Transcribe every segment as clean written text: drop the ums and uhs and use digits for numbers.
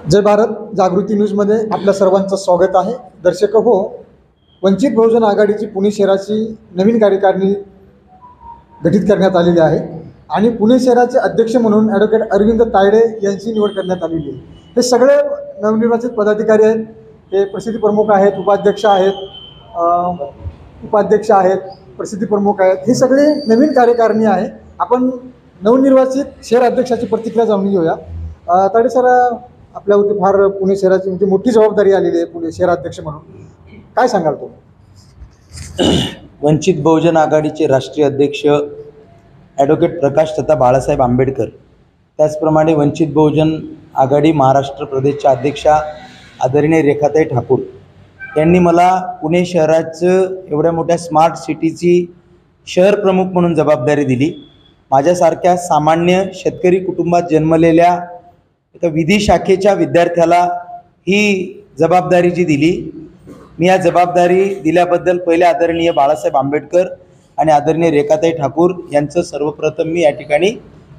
जय भारत जागृती न्यूजमध्ये आपल्या सर्वांचं स्वागत आहे। दर्शक हो, वंचित बहुजन आघाडीची पुणे शहराची नवीन कार्यकारिणी गठीत करण्यात आलेली आहे आणि पुणे शहराचे अध्यक्ष म्हणून ॲडव्होकेट अरविंद तायडे यांची निवड करण्यात आलेली आहे। हे सगळे नवनिर्वाचित पदाधिकारी आहेत, हे प्रसिद्धी प्रमुख आहेत, उपाध्यक्ष आहेत, प्रसिद्धी प्रमुख आहेत, हे सगळे नवीन कार्यकारिणी आहे। आपण नवनिर्वाचित शहर अध्यक्षाची प्रतिक्रिया जाणून घेऊया। तायडे सर, आपल्यावरती फार पुणे शहराची म्हणजे मोठी जबाबदारी आलेली आहे पुणे शहराध्यक्ष म्हणून, काय सांगाल तो? वंचित बहुजन आघाडीचे राष्ट्रीय अध्यक्ष ॲडव्होकेट प्रकाश तथा बाळासाहेब आंबेडकर, त्याचप्रमाणे वंचित बहुजन आघाडी महाराष्ट्र प्रदेशच्या अध्यक्षा आदरणीय रेखाताई ठाकूर यांनी मला पुणे शहराचं एवढ्या मोठ्या स्मार्ट सिटीची शहर प्रमुख म्हणून जबाबदारी दिली। माझ्यासारख्या सामान्य शेतकरी कुटुंबात जन्मलेल्या एका विधी शाखेच्या विद्यार्थ्याला ही जबाबदारी जी दिली, मी या जबाबदारी दिल्याबद्दल पहिले आदरणीय बाळासाहेब आंबेडकर आणि आदरणीय रेखाताई ठाकूर यांचं सर्वप्रथम मी या ठिकाणी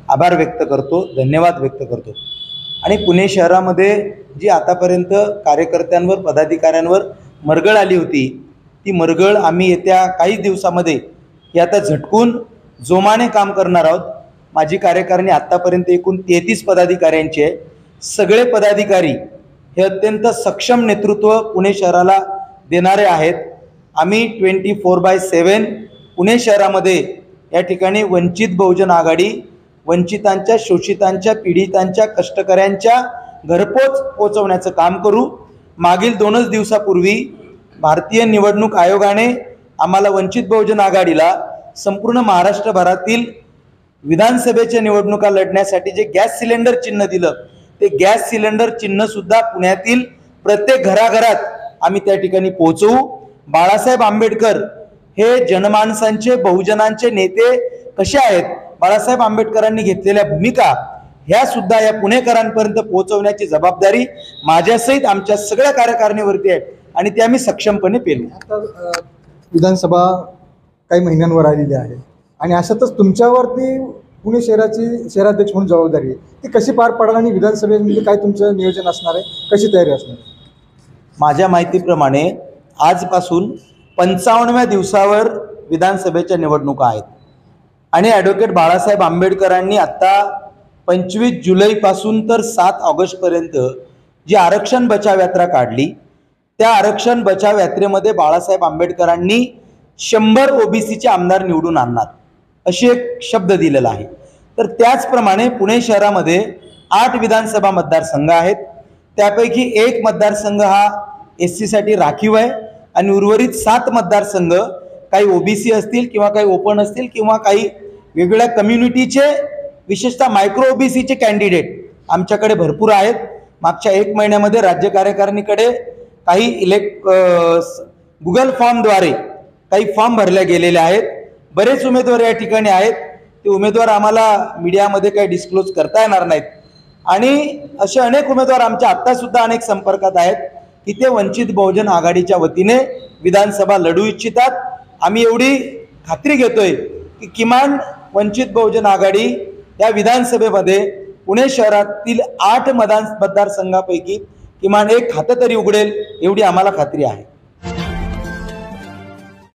आभार व्यक्त करतो, धन्यवाद व्यक्त करतो। आणि पुणे शहरामध्ये जी आतापर्यंत कार्यकर्त्यांवर पदाधिकाऱ्यांवर मरगळ आली होती, ती मरगळ आम्ही येत्या काही दिवसामध्ये ही आता झटकून जोमाने काम करणार आहोत। माझी कार्यकारिणी आत्तापर्यंत एकूण 33 पदाधिकाऱ्यांची आहे। सगळे पदाधिकारी हे अत्यंत सक्षम नेतृत्व पुणे शहराला देणारे आहेत। आम्ही 24/7 पुणे शहरामध्ये या ठिकाणी वंचित बहुजन आघाडी वंचितांच्या, शोषितांच्या, पीडितांच्या, कष्टकऱ्यांच्या घरपोच पोचवण्याचं काम करू। मागील 2 दिवसापूर्वी भारतीय निवडणूक आयोगाने आम्हाला वंचित बहुजन आघाडीला संपूर्ण महाराष्ट्रभरातील विधानसभेच्या निवडणुका लढण्यासाठी जे गॅस सिलेंडर चिन्ह दिलं, ते गॅस सिलेंडर चिन्हसुद्धा पुण्यातील प्रत्येक घराघरात आम्ही त्या ठिकाणी पोहोचवू। बाळासाहेब आंबेडकर हे जनमानसांचे, बहुजनांचे नेते कसे आहेत, बाळासाहेब आंबेडकरांनी घेतलेल्या भूमिका ह्या सुद्धा या पुणेकरांपर्यंत पोहोचवण्याची जबाबदारी माझ्यासहित आमच्या सगळ्या कार्यकारिणीवरती आहे आणि ते आम्ही सक्षमपणे पेलू। आता विधानसभा काही महिन्यांवर आलेली आहे आणि अशातच तुमच्यावरती पुणे शहराची शहराध्यक्ष म्हणून जबाबदारी आहे, ती कशी पार पडाल आणि विधानसभेमध्ये काय तुमचं नियोजन असणार आहे, कशी तयारी असणार? माझ्या माहितीप्रमाणे आजपासून 55व्या दिवसावर विधानसभेच्या निवडणुका आहेत आणि ॲडव्होकेट बाळासाहेब आंबेडकरांनी आत्ता 25 जुलैपासून तर 7 ऑगस्टपर्यंत जी आरक्षण बचाव यात्रा काढली, त्या आरक्षण बचाव यात्रेमध्ये बाळासाहेब आंबेडकरांनी 100 ओबीसीचे आमदार निवडून आणणार अशी एक शब्द दिलेला आहे। तर त्याचप्रमाणे पुणे शहरामध्ये 8 विधानसभा मतदारसंघ आहेत, त्यापैकी 1 मतदारसंघ हा SC साठी राखीव आहे आणि उर्वरित 7 मतदारसंघ काही ओबीसी असतील किंवा काही ओपन असतील किंवा काही वेगवेगळ्या कम्युनिटीचे, विशेषतः मायक्रो ओबीसीचे कॅन्डिडेट आमच्याकडे भरपूर आहेत। मागच्या 1 महिन्यामध्ये राज्य कार्यकारिणीकडे काही गुगल फॉर्मद्वारे काही फॉर्म भरले गेलेले आहेत। बरेच उमेदवार या ठिकाणी आहेत, ते उमेदवार आम्हाला मीडियामध्ये काही डिस्क्लोज करता येणार नाहीत आणि असे अनेक उमेदवार आमच्या आत्तासुद्धा अनेक संपर्कात आहेत की ते वंचित बहुजन आघाडीच्या वतीने विधानसभा लढू इच्छितात। आम्ही एवढी खात्री घेतोय की किमान वंचित बहुजन आघाडी या विधानसभेमध्ये पुणे शहरातील 8 मतदारसंघापैकी किमान 1 खातं तरी उघडेल, एवढी आम्हाला खात्री आहे।